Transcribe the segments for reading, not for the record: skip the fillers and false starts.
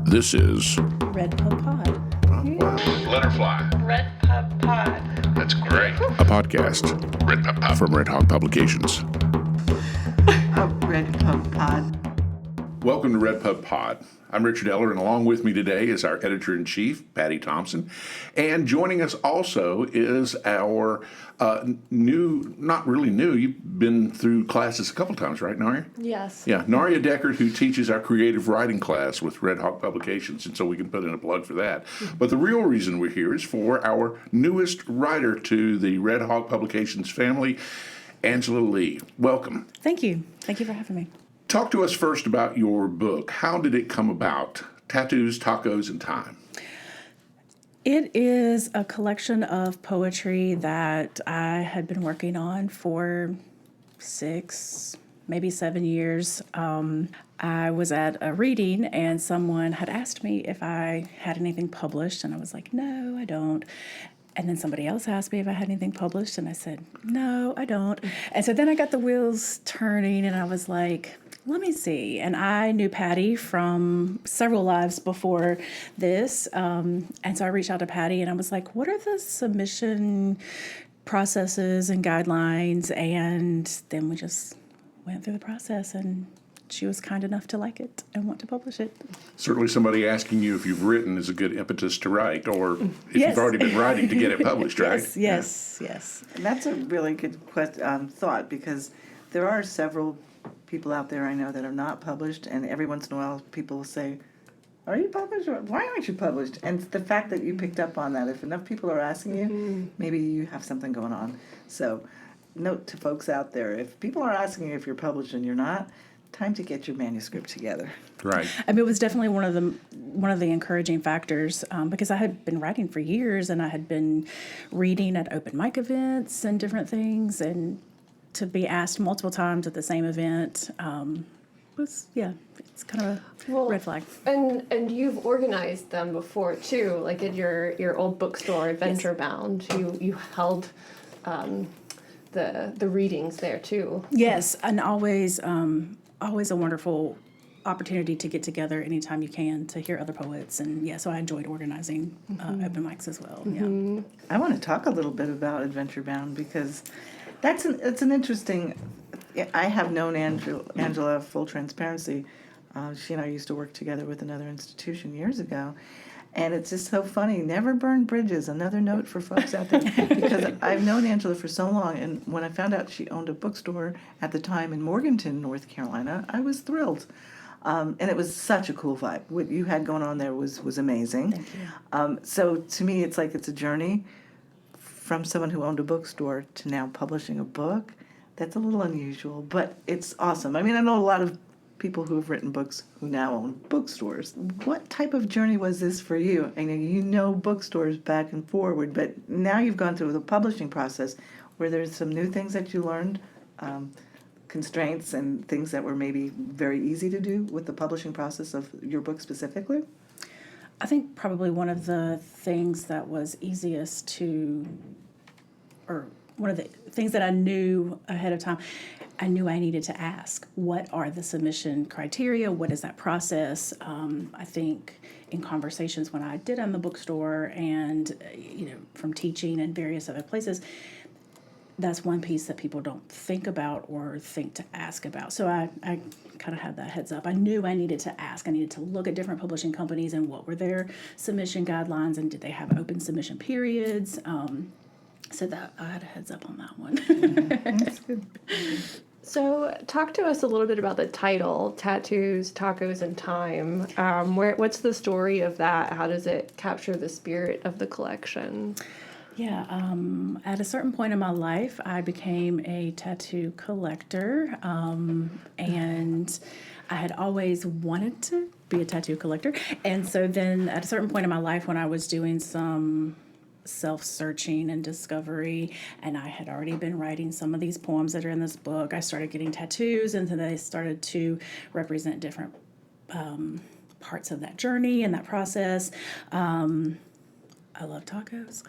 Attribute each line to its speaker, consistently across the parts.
Speaker 1: This is
Speaker 2: RedPubPod.
Speaker 1: Letterfly.
Speaker 2: RedPubPod.
Speaker 1: That's great. A podcast. RedPubPod from Redhawk Publications.
Speaker 2: RedPubPod.
Speaker 1: Welcome to RedPubPod. I'm Richard Eller, and along with me today is our editor-in-chief, Patty Thompson. And joining us also is our not really new, you've been through classes a couple times, right, Narya?
Speaker 3: Yes.
Speaker 1: Yeah, Narya Decker, who teaches our creative writing class with Redhawk Publications, and so we can put in a plug for that. But the real reason we're here is for our newest writer to the Redhawk Publications family, Angela Leigh. Welcome.
Speaker 3: Thank you. Thank you for having me.
Speaker 1: Talk to us first about your book. How did it come about? Tattoos, Tacos, and Time.
Speaker 3: It is a collection of poetry that I had been working on for 6, maybe 7 years. I was at a reading and someone had asked me if I had anything published, and I was like, no, I don't. And then somebody else asked me if I had anything published, and I said, no, I don't. And so then I got the wheels turning, and I was like, let me see. And I knew Patty from several lives before this. And so I reached out to Patty, and I was like, what are the submission processes and guidelines? And then we just went through the process, and she was kind enough to like it and want to publish it.
Speaker 1: Certainly somebody asking you if you've written is a good impetus to write, or if
Speaker 3: Yes.
Speaker 1: you've already been writing to get it published, right?
Speaker 3: Yes.
Speaker 2: And that's a really good thought, because there are several people out there I know that are not published, and every once in a while people will say, are you published? Or why aren't you published? And the fact that you picked up on that, if enough people are asking you, maybe you have something going on. So note to folks out there, if people are asking you if you're published and you're not, time to get your manuscript together.
Speaker 1: Right.
Speaker 3: I mean, it was definitely one of the encouraging factors, because I had been writing for years, and I had been reading at open mic events and different things, and to be asked multiple times at the same event it's kind of a red flag.
Speaker 4: And you've organized them before too, like at your old bookstore, Adventure Bound. You held the readings there too.
Speaker 3: Yes, and always a wonderful opportunity to get together anytime you can to hear other poets, and so I enjoyed organizing open mics as well. Yeah.
Speaker 2: I want to talk a little bit about Adventure Bound, because it's an interesting. I have known Angela, full transparency. She and I used to work together with another institution years ago, and it's just so funny. Never burn bridges. Another note for folks out there, because I've known Angela for so long, and when I found out she owned a bookstore at the time in Morganton, North Carolina, I was thrilled. And it was such a cool vibe. What you had going on there was amazing.
Speaker 3: Thank you.
Speaker 2: So to me, it's like it's a journey from someone who owned a bookstore to now publishing a book. That's a little unusual, but it's awesome. I mean, I know a lot of people who have written books who now own bookstores. What type of journey was this for you? I know you know bookstores back and forward, but now you've gone through the publishing process. Were there some new things that you learned, constraints and things that were maybe very easy to do with the publishing process of your book specifically?
Speaker 3: I think probably one of the things that was easiest or one of the things that I knew ahead of time, I knew I needed to ask, what are the submission criteria? What is that process? I think in conversations when I did on the bookstore and, from teaching and various other places, that's one piece that people don't think about or think to ask about. So I kind of had that heads up. I knew I needed to ask. I needed to look at different publishing companies and what were their submission guidelines, and did they have open submission periods? So that I had a heads up on that one.
Speaker 2: That's good.
Speaker 4: So talk to us a little bit about the title, Tattoos, Tacos, and Time. What's the story of that? How does it capture the spirit of the collection?
Speaker 3: Yeah, at a certain point in my life, I became a tattoo collector, and I had always wanted to be a tattoo collector. And so then at a certain point in my life, when I was doing some self-searching and discovery, and I had already been writing some of these poems that are in this book, I started getting tattoos, and then they started to represent different parts of that journey and that process. I love tacos.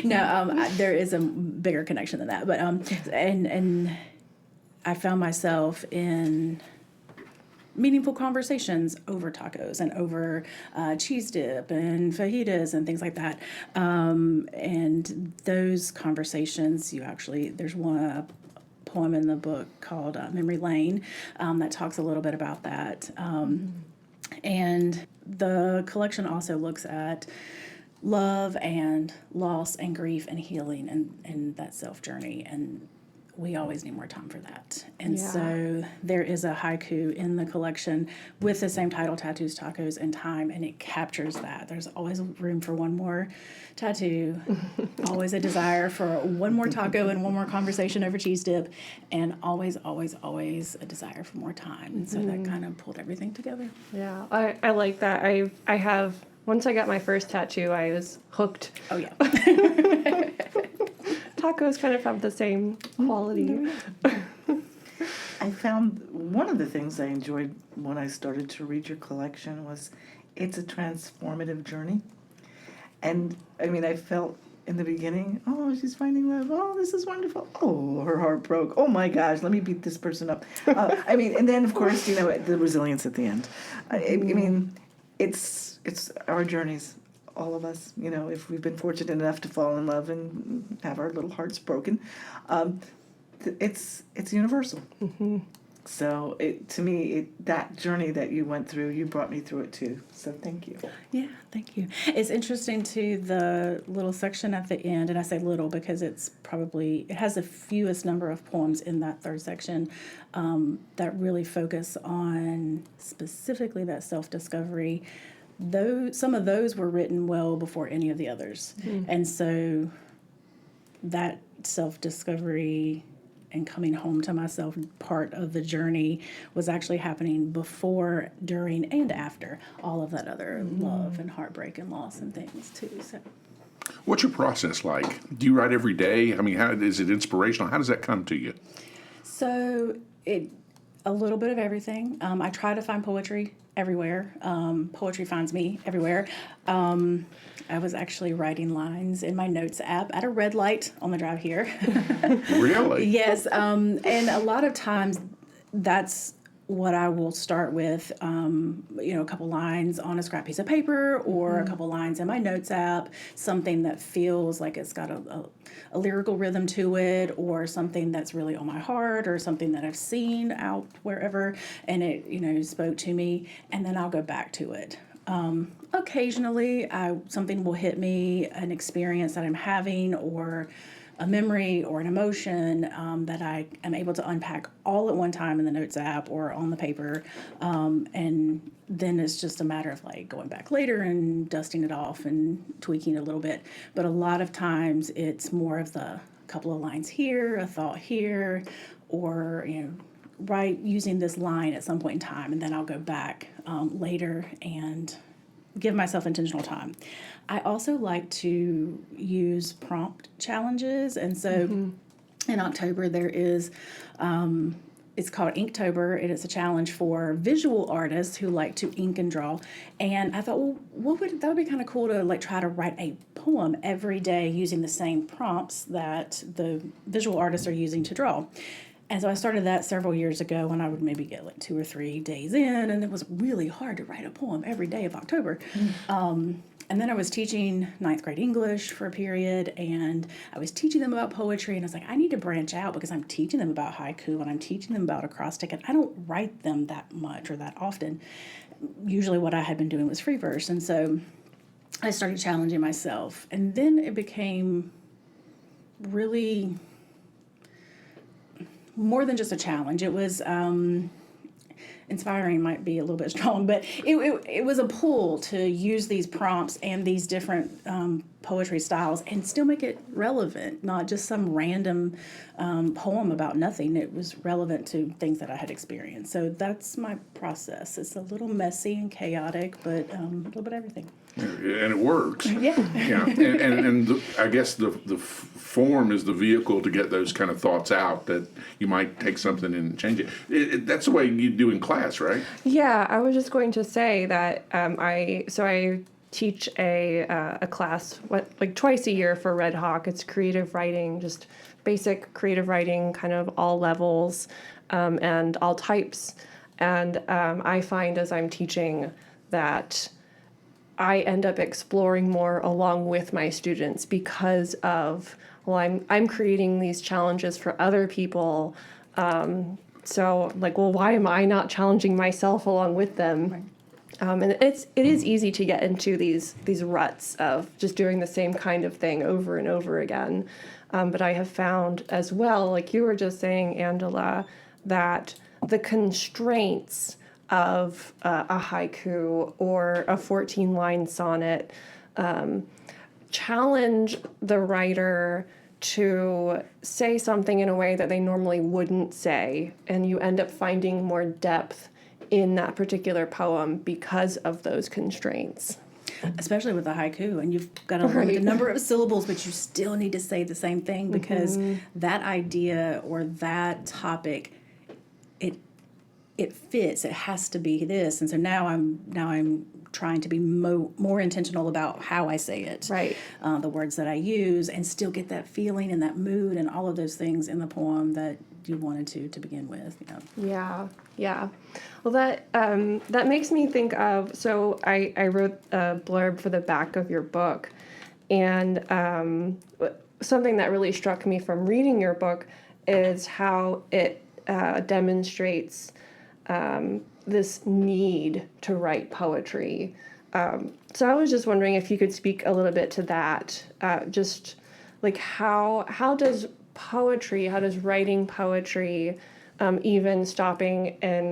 Speaker 3: No, there is a bigger connection than that. But and I found myself in meaningful conversations over tacos and over cheese dip and fajitas and things like that. And those conversations, there's one poem in the book called Memory Lane that talks a little bit about that. And the collection also looks at love and loss and grief and healing and that self journey. And we always need more time for that. And so there is a haiku in the collection with the same title, Tattoos, Tacos, and Time, and it captures that. There's always room for one more tattoo, always a desire for one more taco and one more conversation over cheese dip, and always, always, always a desire for more time. And so that kind of pulled everything together.
Speaker 4: Yeah, I like that. I have, once I got my first tattoo, I was hooked.
Speaker 3: Oh, yeah.
Speaker 4: Tacos kind of have the same quality.
Speaker 2: I found one of the things I enjoyed when I started to read your collection was it's a transformative journey. And I mean, I felt in the beginning, oh, she's finding love. Oh, this is wonderful. Oh, her heart broke. Oh my gosh, let me beat this person up. I mean, and then of course, the resilience at the end. I mean, it's our journeys. All of us, if we've been fortunate enough to fall in love and have our little hearts broken, it's universal. So to me, that journey that you went through, you brought me through it too. So thank you.
Speaker 3: Yeah, thank you. It's interesting too, the little section at the end, and I say little because it has the fewest number of poems in that third section that really focus on specifically that self-discovery. Some of those were written well before any of the others. And so that self-discovery and coming home to myself part of the journey was actually happening before, during, and after all of that other love and heartbreak and loss and things too. So,
Speaker 1: What's your process like? Do you write every day? I mean, how is it inspirational? How does that come to you?
Speaker 3: So a little bit of everything. I try to find poetry everywhere. Poetry finds me everywhere. I was actually writing lines in my notes app at a red light on the drive here.
Speaker 1: Really?
Speaker 3: Yes. And a lot of times that's what I will start with, a couple lines on a scrap piece of paper or a couple lines in my notes app, something that feels like it's got a lyrical rhythm to it, or something that's really on my heart, or something that I've seen out wherever and it, spoke to me, and then I'll go back to it. Occasionally, something will hit me, an experience that I'm having, or a memory or an emotion that I am able to unpack all at one time in the notes app or on the paper. And then it's just a matter of going back later and dusting it off and tweaking a little bit. But a lot of times it's more of the couple of lines here, a thought here, or, using this line at some point in time. And then I'll go back later and give myself intentional time. I also like to use prompt challenges, and so in October there is, it's called Inktober, and it's a challenge for visual artists who like to ink and draw. And I thought, well, that would be kind of cool to try to write a poem every day using the same prompts that the visual artists are using to draw. And so I started that several years ago when I would maybe get 2 or 3 days in, and it was really hard to write a poem every day of October. And then I was teaching 9th grade English for a period, and I was teaching them about poetry, and I was like, I need to branch out because I'm teaching them about haiku and I'm teaching them about acrostic, and I don't write them that much or that often. Usually what I had been doing was free verse, and so I started challenging myself. And then it became really more than just a challenge. It was inspiring, might be a little bit strong, but it was a pull to use these prompts and these different poetry styles and still make it relevant, not just some random poem about nothing. It was relevant to things that I had experienced. So that's my process. It's a little messy and chaotic, but a little bit of everything.
Speaker 1: And it works.
Speaker 3: Yeah.
Speaker 1: Yeah. And I guess the form is the vehicle to get those kind of thoughts out, that you might take something and change it. That's the way you do in class, right?
Speaker 4: Yeah, I was just going to say that I teach a class twice a year for Redhawk. It's creative writing, just basic creative writing, kind of all levels and all types. And I find as I'm teaching that I end up exploring more along with my students because of, well, I'm creating these challenges for other people. So like, well, why am I not challenging myself along with them?
Speaker 3: Right.
Speaker 4: And it is easy to get into these ruts of just doing the same kind of thing over and over again. But I have found as well, like you were just saying, Angela, that the constraints of a haiku or a 14-line sonnet challenge the writer to say something in a way that they normally wouldn't say, and you end up finding more depth in that particular poem because of those constraints.
Speaker 3: Especially with the haiku, and you've got to limit the number of syllables, but you still need to say the same thing because that idea or that topic, it fits. It has to be this, and so now I'm trying to be more intentional about how I say it,
Speaker 4: Right?
Speaker 3: The words that I use, and still get that feeling and that mood and all of those things in the poem that you wanted to begin with.
Speaker 4: Yeah. Well, that makes me think of, so I wrote a blurb for the back of your book, and something that really struck me from reading your book is how it demonstrates this need to write poetry. So I was just wondering if you could speak a little bit to that, just like how does writing poetry, even stopping in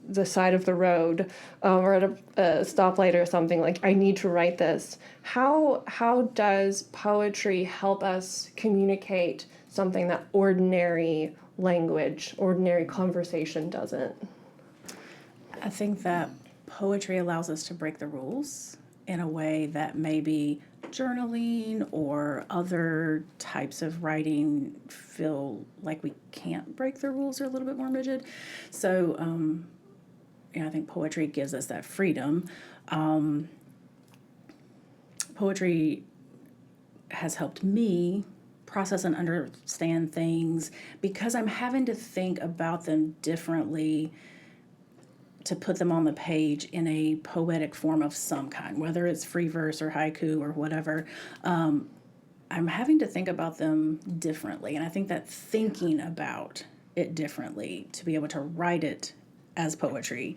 Speaker 4: the side of the road or at a stoplight or something, like I need to write this. How does poetry help us communicate something that ordinary language, ordinary conversation doesn't?
Speaker 3: I think that poetry allows us to break the rules in a way that maybe journaling or other types of writing feel like we can't break the rules, or a little bit more rigid. So, I think poetry gives us that freedom. Poetry has helped me process and understand things because I'm having to think about them differently to put them on the page in a poetic form of some kind, whether it's free verse or haiku or whatever. I'm having to think about them differently. And I think that thinking about it differently to be able to write it as poetry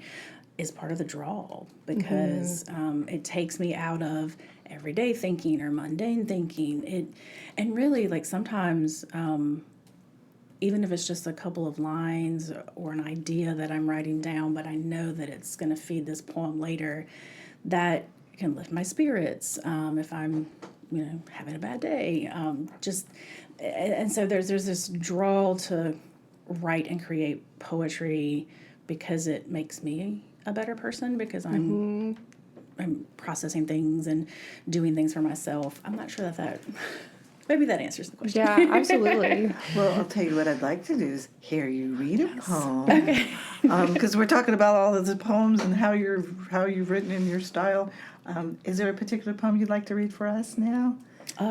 Speaker 3: is part of the draw because it takes me out of everyday thinking or mundane thinking. And really, like sometimes, even if it's just a couple of lines or an idea that I'm writing down, but I know that it's going to feed this poem later, that can lift my spirits if I'm, having a bad day. And so there's this draw to write and create poetry because it makes me a better person because I'm processing things and doing things for myself. I'm not sure that maybe that answers the question.
Speaker 4: Yeah, absolutely.
Speaker 2: Well, I'll tell you what I'd like to do is hear you read a poem. Okay. Because we're talking about all of the poems and how you've written in your style. Is there a particular poem you'd like to read for us now?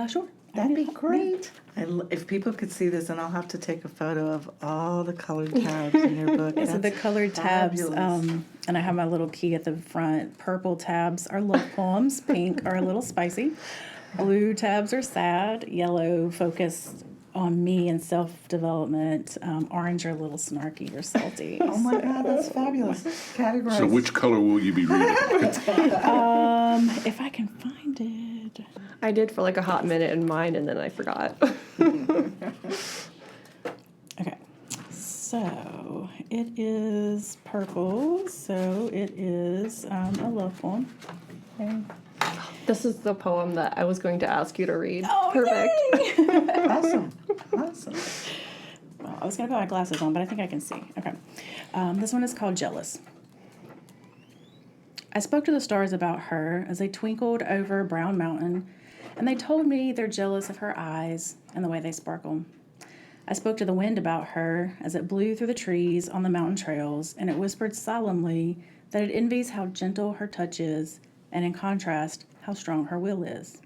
Speaker 3: Sure.
Speaker 2: That'd be great. If people could see this, and I'll have to take a photo of all the colored tabs in your book.
Speaker 3: So the colored tabs,
Speaker 2: fabulous.
Speaker 3: and I have my little key at the front. Purple tabs are love poems. Pink are a little spicy. Blue tabs are sad. Yellow focused on me and self-development. Orange are a little snarky or salty.
Speaker 2: Oh my God, that's fabulous. Categorize.
Speaker 1: So which color will you be reading?
Speaker 3: If I can find it.
Speaker 4: I did for like a hot minute in mine, and then I forgot.
Speaker 3: Okay, so it is purple. So it is a love poem. Okay.
Speaker 4: This is the poem that I was going to ask you to read.
Speaker 3: Oh,
Speaker 4: perfect.
Speaker 2: Awesome.
Speaker 3: Well, I was going to put my glasses on, but I think I can see. Okay. This one is called Jealous. I spoke to the stars about her as they twinkled over a brown mountain, and they told me they're jealous of her eyes and the way they sparkle. I spoke to the wind about her as it blew through the trees on the mountain trails, and it whispered solemnly that it envies how gentle her touch is, and in contrast, how strong her will is.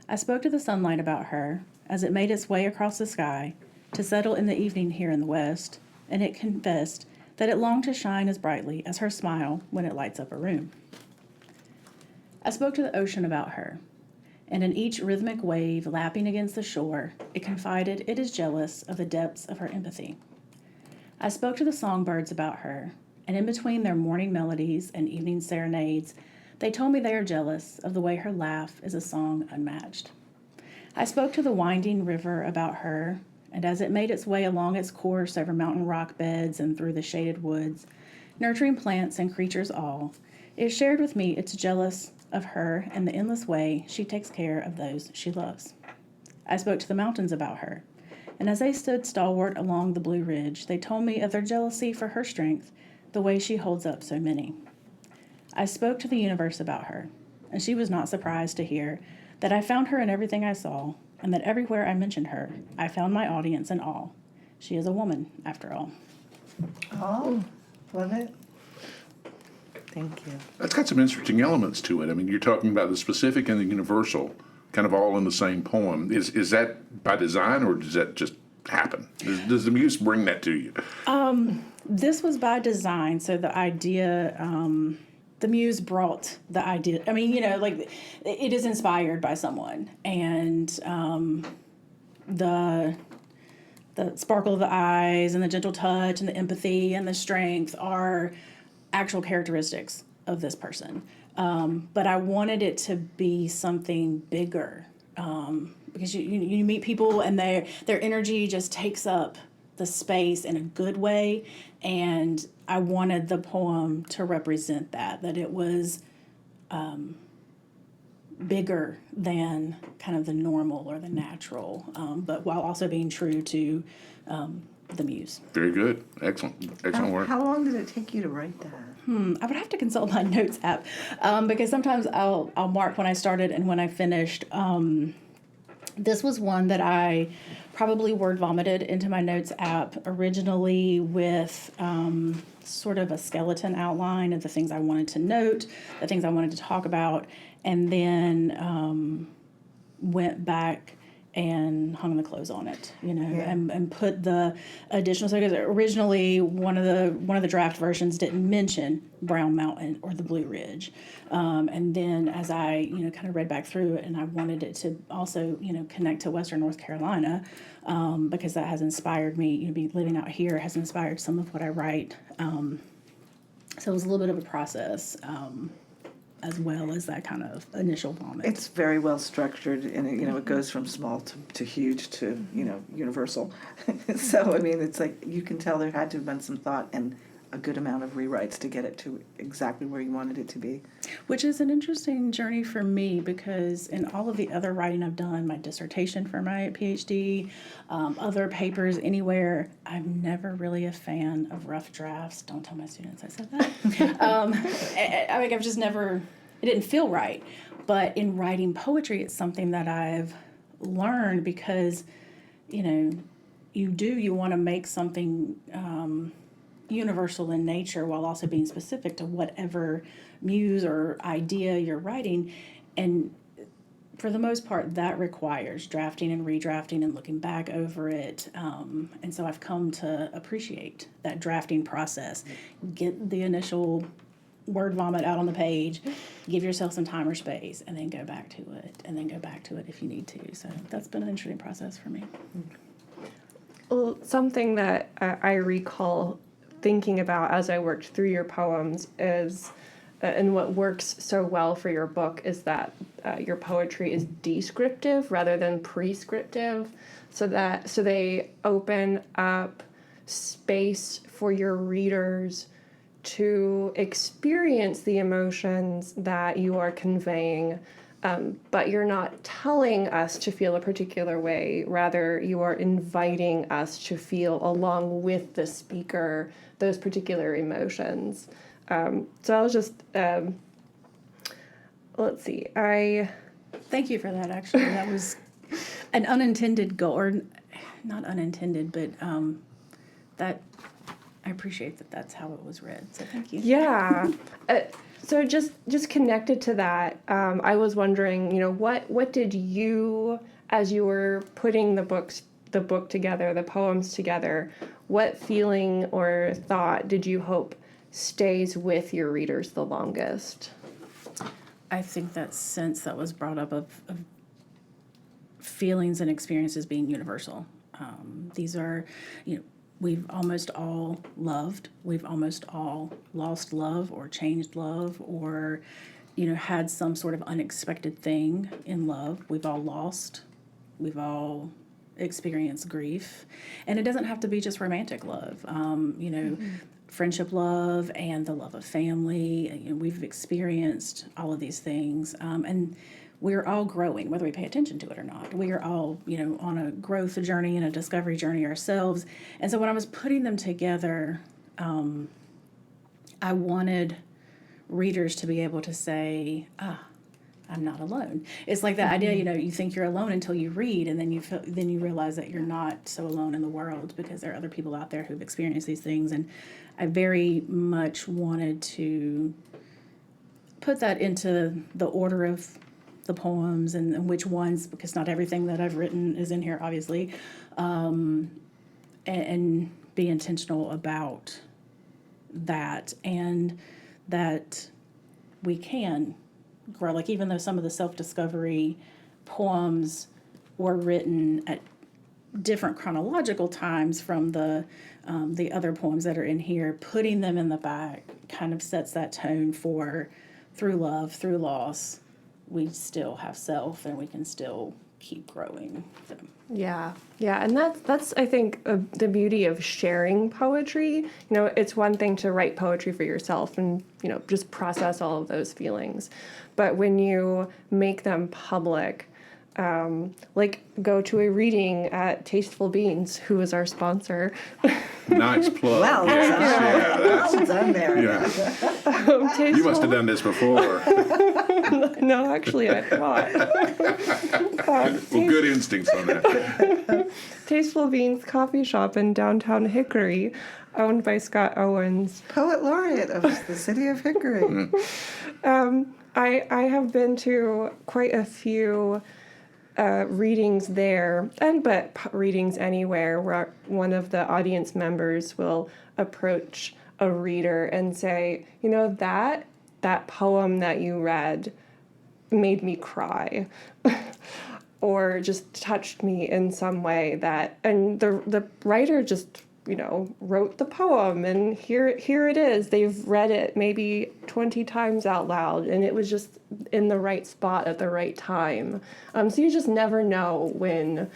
Speaker 3: I spoke to the sunlight about her as it made its way across the sky to settle in the evening here in the west, and it confessed that it longed to shine as brightly as her smile when it lights up a room. I spoke to the ocean about her, and in each rhythmic wave lapping against the shore, it confided it is jealous of the depths of her empathy. I spoke to the songbirds about her, and in between their morning melodies and evening serenades, they told me they are jealous of the way her laugh is a song unmatched. I spoke to the winding river about her, and as it made its way along its course over mountain rock beds and through the shaded woods, nurturing plants and creatures all, it shared with me it's jealous of her and the endless way she takes care of those she loves. I spoke to the mountains about her, and as they stood stalwart along the Blue Ridge, they told me of their jealousy for her strength, the way she holds up so many. I spoke to the universe about her, and she was not surprised to hear that I found her in everything I saw, and that everywhere I mentioned her, I found my audience in awe. She is a woman, after all.
Speaker 2: Oh, love it. Thank you.
Speaker 1: That's got some interesting elements to it. I mean, you're talking about the specific and the universal, kind of all in the same poem. Is that by design, or does that just happen? Does the muse bring that to you?
Speaker 3: This was by design, so the idea, the muse brought the idea. I mean, like, it is inspired by someone, and the sparkle of the eyes and the gentle touch and the empathy and the strength are actual characteristics of this person. But I wanted it to be something bigger, because you meet people and their energy just takes up the space in a good way, and I wanted the poem to represent that it was bigger than kind of the normal or the natural, but while also being true to the muse.
Speaker 1: Very good. Excellent work.
Speaker 2: How long did it take you to write that?
Speaker 3: I would have to consult my notes app, because sometimes I'll mark when I started and when I finished. This was one that I probably word vomited into my notes app originally with sort of a skeleton outline of the things I wanted to note, the things I wanted to talk about, and then went back and hung the clothes on it, and put the additional. So because originally one of the draft versions didn't mention Brown Mountain or the Blue Ridge, and then as I kind of read back through it, and I wanted it to also connect to Western North Carolina, because that has inspired me. Be living out here has inspired some of what I write. So it was a little bit of a process. As well as that kind of initial vomit.
Speaker 2: It's very well structured, and it goes from small to huge to universal. So I mean, it's like you can tell there had to have been some thought and a good amount of rewrites to get it to exactly where you wanted it to be.
Speaker 3: Which is an interesting journey for me, because in all of the other writing I've done, my dissertation for my PhD, other papers anywhere, I'm never really a fan of rough drafts. Don't tell my students I said that. I mean, I've just never, it didn't feel right. But in writing poetry, it's something that I've learned, because, you want to make something universal in nature while also being specific to whatever muse or idea you're writing. And for the most part, that requires drafting and redrafting and looking back over it. And so I've come to appreciate that drafting process. Get the initial word vomit out on the page, give yourself some time or space, and then go back to it, and then go back to it if you need to. So that's been an interesting process for me.
Speaker 4: Well, something that I recall thinking about as I worked through your poems is, and what works so well for your book is that your poetry is descriptive rather than prescriptive, so they open up space for your readers to experience the emotions that you are conveying, but you're not telling us to feel a particular way. Rather, you are inviting us to feel along with the speaker those particular emotions. So I was just, let's see,
Speaker 3: Thank you for that, actually. That was an unintended goal, or not unintended, but that I appreciate that that's how it was read. So thank you.
Speaker 4: Yeah. So just connected to that, I was wondering, what did you, as you were putting the books the book together, the poems together, what feeling or thought did you hope stays with your readers the longest?
Speaker 3: I think that sense that was brought up of feelings and experiences being universal. These are, we've almost all loved. We've almost all lost love or changed love or, had some sort of unexpected thing in love. We've all lost. We've all experienced grief. And it doesn't have to be just romantic love. Friendship love and the love of family. We've experienced all of these things. And we're all growing, whether we pay attention to it or not. We are all, on a growth journey and a discovery journey ourselves. And so when I was putting them together, I wanted readers to be able to say, I'm not alone. It's like that idea, you think you're alone until you read, and then you realize that you're not so alone in the world because there are other people out there who've experienced these things. And I very much wanted to put that into the order of the poems and which ones, because not everything that I've written is in here, obviously, and be intentional about that, and that we can grow. Like, even though some of the self-discovery poems were written at different chronological times from the other poems that are in here, putting them in the back kind of sets that tone for through love, through loss, we still have self and we can still keep growing. So.
Speaker 4: Yeah, and that's I think the beauty of sharing poetry. It's one thing to write poetry for yourself and just process all of those feelings, but when you make them public, like go to a reading at Tasteful Beans, who is our sponsor.
Speaker 1: Nice plug.
Speaker 2: Well, well done there.
Speaker 1: Yeah. You must have done this before.
Speaker 4: No, actually, I've not.
Speaker 1: Well, good instincts on that.
Speaker 4: Tasteful Beans Coffee Shop in downtown Hickory, owned by Scott Owens.
Speaker 2: Poet laureate of the city of Hickory.
Speaker 4: I have been to quite a few readings there, but readings anywhere, where one of the audience members will approach a reader and say, that poem that you read made me cry or just touched me in some way, and the writer just wrote the poem, and here it is. They've read it maybe 20 times out loud, and it was just in the right spot at the right time. So you just never know when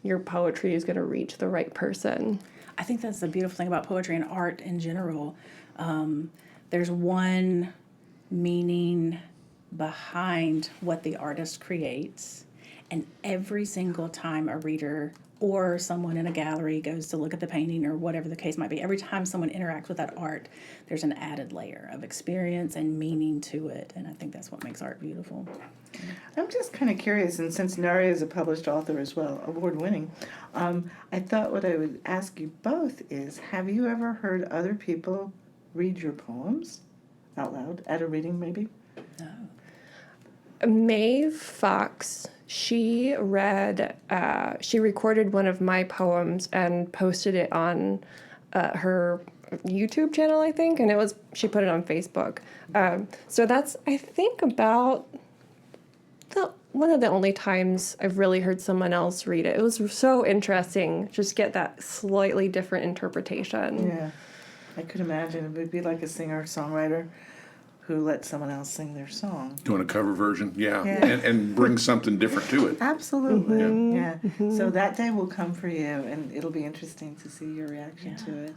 Speaker 4: your poetry is going to reach the right person.
Speaker 3: I think that's the beautiful thing about poetry and art in general. There's one meaning behind what the artist creates, and every single time a reader or someone in a gallery goes to look at the painting or whatever the case might be, every time someone interacts with that art, there's an added layer of experience and meaning to it, and I think that's what makes art beautiful.
Speaker 2: I'm just kind of curious, and since Narya is a published author as well, award-winning, I thought what I would ask you both is, have you ever heard other people read your poems out loud, at a reading maybe?
Speaker 3: No.
Speaker 4: Maeve Fox, she recorded one of my poems and posted it on her YouTube channel, I think, and she put it on Facebook. So that's, I think, about one of the only times I've really heard someone else read it. It was so interesting, just get that slightly different interpretation.
Speaker 2: Yeah, I could imagine it would be like a singer-songwriter who lets someone else sing their song.
Speaker 1: Doing a cover version, yeah.
Speaker 2: Yeah.
Speaker 1: And bring something different to it.
Speaker 2: Absolutely,
Speaker 4: Mm-hmm.
Speaker 2: yeah. Mm-hmm. So that day will come for you, and it'll be interesting to see your reaction to it.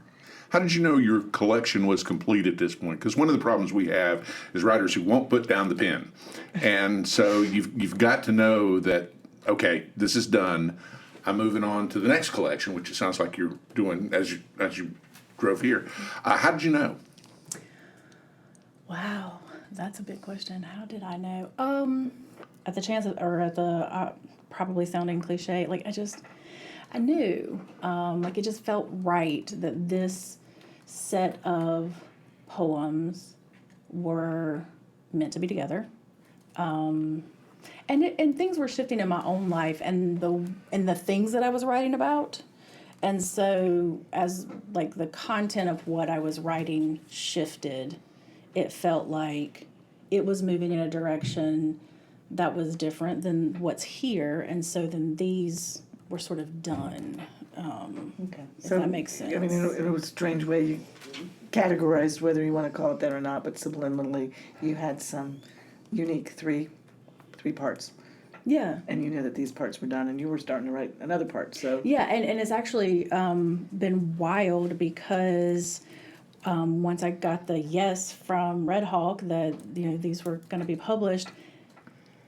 Speaker 1: How did you know your collection was complete at this point? Because one of the problems we have is writers who won't put down the pen. And so you've got to know that, okay, this is done. I'm moving on to the next collection, which it sounds like you're doing as you drove here. How did you know?
Speaker 3: Wow, that's a big question. How did I know? At the chance of, or at the probably sounding cliche, like I knew. Like it just felt right that this set of poems were meant to be together. And And things were shifting in my own life and the things that I was writing about. And so as like the content of what I was writing shifted, it felt like it was moving in a direction that was different than what's here. And so then these were sort of done.
Speaker 2: Okay.
Speaker 3: If that makes sense.
Speaker 2: I mean, in a strange way, you categorized, whether you want to call it that or not, but subliminally, you had some unique three parts.
Speaker 3: Yeah.
Speaker 2: And you knew that these parts were done, and you were starting to write another part. So
Speaker 3: Yeah, and it's actually been wild because once I got the yes from Redhawk that these were going to be published,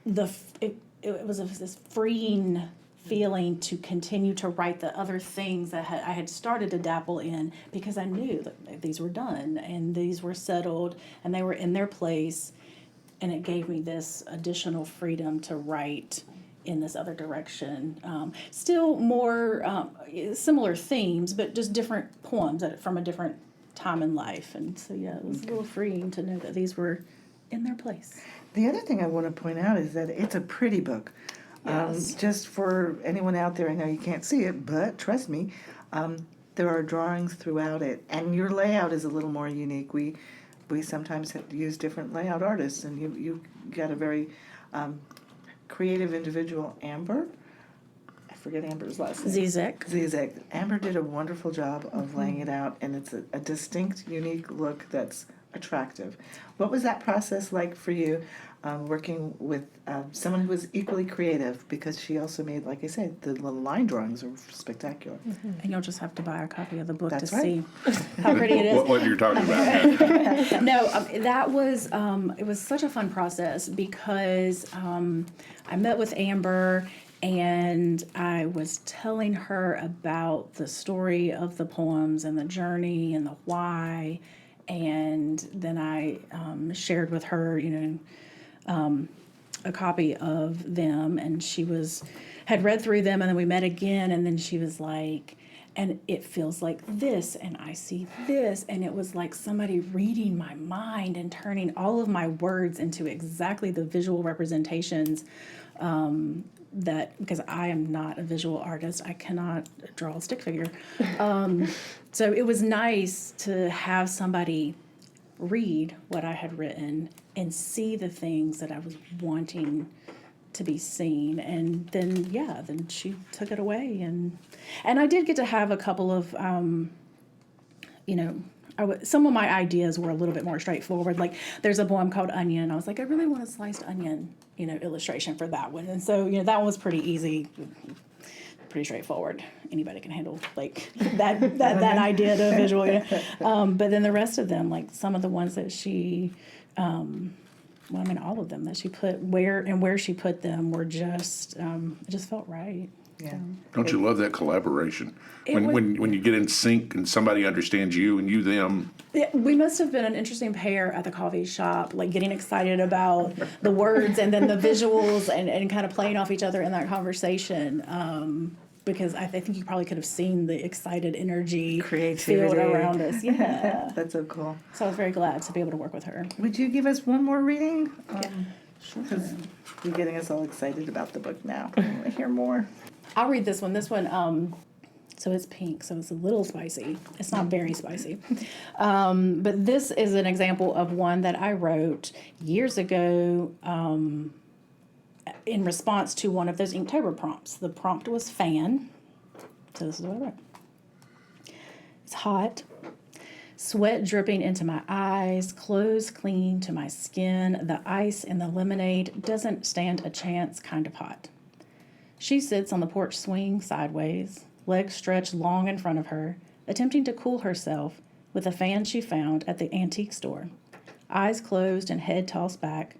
Speaker 3: it was this freeing feeling to continue to write the other things that I had started to dabble in, because I knew that these were done and these were settled and they were in their place, and it gave me this additional freedom to write in this other direction. Still more similar themes, but just different poems from a different time in life. And so, yeah, it was a little freeing to know that these were in their place.
Speaker 2: the other thing I want to point out is that it's a pretty book.
Speaker 3: Yes.
Speaker 2: Just for anyone out there, I know you can't see it, but trust me, there are drawings throughout it, and your layout is a little more unique. We sometimes have to use different layout artists, and you got a very creative individual, Amber. I forget Amber's last name.
Speaker 3: Zizek.
Speaker 2: Zizek. Amber did a wonderful job of laying it out, and it's a distinct, unique look that's attractive. What was that process like for you, working with someone who was equally creative? Because she also made, like I said, the little line drawings are spectacular.
Speaker 3: And you'll just have to buy a copy of the book
Speaker 2: That's
Speaker 3: to
Speaker 2: right.
Speaker 3: see how pretty it is.
Speaker 1: What you're talking about.
Speaker 3: No, that was it was such a fun process because I met with Amber and I was telling her about the story of the poems and the journey and the why, and then I shared with her, a copy of them, and she had read through them, and then we met again, and then she was like, and it feels like this, and I see this, and it was like somebody reading my mind and turning all of my words into exactly the visual representations that, because I am not a visual artist, I cannot draw a stick figure. So it was nice to have somebody read what I had written and see the things that I was wanting to be seen, and then she took it away, and I did get to have a couple of some of my ideas were a little bit more straightforward. Like there's a poem called Onion. I was like, I really want a sliced onion, illustration for that one, and so that one was pretty easy, pretty straightforward. Anybody can handle like that idea to visual. But then the rest of them, like some of the ones that she, all of them that she put where she put them were just it just felt right.
Speaker 2: Yeah.
Speaker 1: Don't you love that collaboration? When you get in sync and somebody understands you and you them.
Speaker 3: Yeah, we must have been an interesting pair at the coffee shop, like getting excited about the words and then the visuals and kind of playing off each other in that conversation. Because I think you probably could have seen the excited energy
Speaker 2: Creativity.
Speaker 3: field around us. Yeah.
Speaker 2: That's so cool.
Speaker 3: So I was very glad to be able to work with her.
Speaker 2: Would you give us one more reading?
Speaker 3: Sure.
Speaker 2: Because you're getting us all excited about the book now. I want to hear more.
Speaker 3: I'll read this one. This one, so it's pink, so it's a little spicy. It's not very spicy. But this is an example of one that I wrote years ago in response to one of those Inktober prompts. The prompt was fan. So this is what I wrote. It's hot. Sweat dripping into my eyes, clothes clinging to my skin. The ice in the lemonade doesn't stand a chance, kind of hot. She sits on the porch swing sideways, legs stretched long in front of her, attempting to cool herself with a fan she found at the antique store. Eyes closed and head tossed back.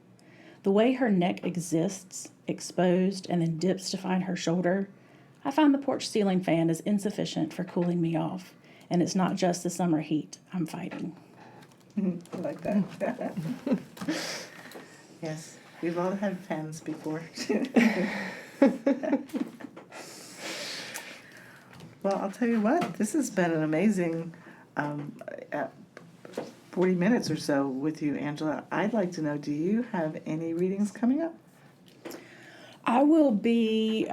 Speaker 3: The way her neck exists, exposed, and then dips to find her shoulder, I find the porch ceiling fan is insufficient for cooling me off, and it's not just the summer heat I'm fighting.
Speaker 2: I like that. Yes, we've all had fans before. Well, I'll tell you what, this has been an amazing 40 minutes or so with you, Angela. I'd like to know, do you have any readings coming up?
Speaker 3: I will be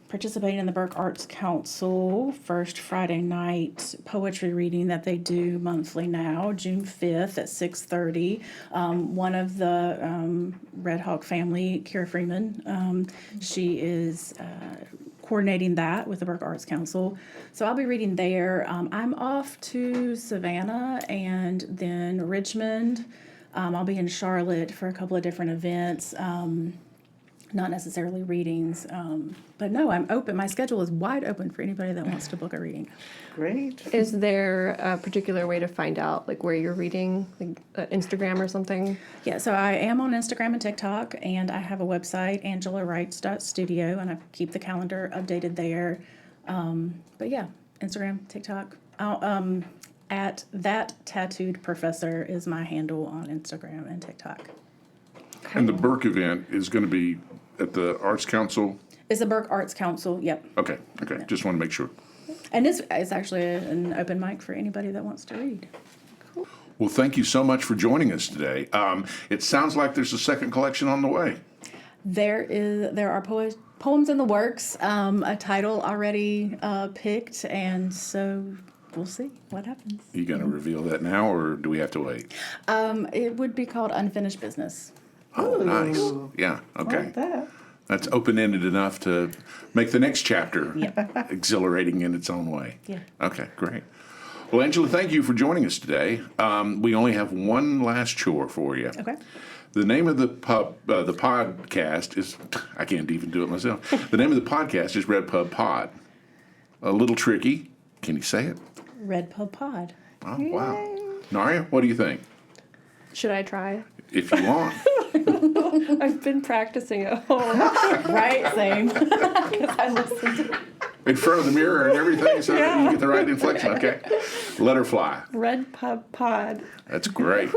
Speaker 3: participating in the Burke Arts Council first Friday night poetry reading that they do monthly now, June 5th at 6:30. One of the Redhawk family, Kara Freeman, she is coordinating that with the Burke Arts Council. So I'll be reading there. I'm off to Savannah and then Richmond. I'll be in Charlotte for a couple of different events. Not necessarily readings, but no, I'm open. My schedule is wide open for anybody that wants to book a reading.
Speaker 2: Great.
Speaker 4: Is there a particular way to find out like where you're reading, like Instagram or something?
Speaker 3: Yeah, so I am on Instagram and TikTok, and I have a website, angelawrites.studio, and I keep the calendar updated there. But yeah, Instagram, TikTok. At That Tattooed Professor is my handle on Instagram and TikTok.
Speaker 1: And the Burke event is going to be at the Arts Council?
Speaker 3: It's the Burke Arts Council, yep.
Speaker 1: Okay, just want to make sure.
Speaker 3: And it's actually an open mic for anybody that wants to read.
Speaker 1: Well, thank you so much for joining us today. It sounds like there's a second collection on the way.
Speaker 3: There are poems in the works, a title already picked, and so we'll see what happens.
Speaker 1: Are you going to reveal that now, or do we have to wait?
Speaker 3: It would be called Unfinished Business.
Speaker 1: Oh, nice. Yeah, okay.
Speaker 2: Like that.
Speaker 1: That's open-ended enough to make the next chapter
Speaker 3: Yep.
Speaker 1: exhilarating in its own way.
Speaker 3: Yeah.
Speaker 1: Okay, great. Well, Angela, thank you for joining us today. We only have one last chore for you.
Speaker 3: Okay.
Speaker 1: The name of the podcast is, I can't even do it myself. The name of the podcast is RedPubPod. A little tricky. Can you say it?
Speaker 3: RedPubPod.
Speaker 1: Oh, wow. Narya, what do you think?
Speaker 4: Should I try?
Speaker 1: If you want.
Speaker 4: I've been practicing at home.
Speaker 3: Right, same. 'Cause I listened.
Speaker 1: In front of the mirror and everything so that you get the right inflection. Okay. Let her fly.
Speaker 4: RedPubPod.
Speaker 1: That's great.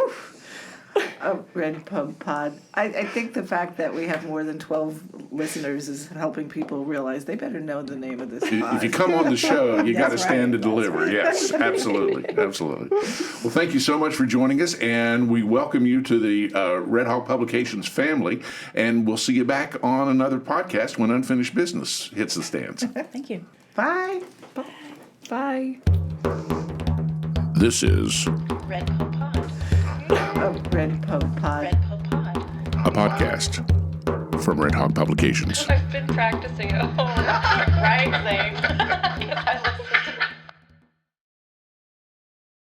Speaker 2: RedPubPod. I think the fact that we have more than 12 listeners is helping people realize they better know the name of this pod.
Speaker 1: If you come on the show, you got to
Speaker 3: That's
Speaker 1: stand
Speaker 3: right.
Speaker 1: to deliver. Yes, absolutely. Absolutely. Well, thank you so much for joining us, and we welcome you to the Redhawk Publications family, and we'll see you back on another podcast when Unfinished Business hits the stands.
Speaker 3: Thank you.
Speaker 2: Bye.
Speaker 4: Bye.
Speaker 1: This is
Speaker 3: RedPubPod.
Speaker 2: RedPubPod.
Speaker 3: RedPubPod.
Speaker 1: a podcast from Redhawk Publications.
Speaker 4: I've been practicing at home.
Speaker 3: Right, same. 'Cause I listened.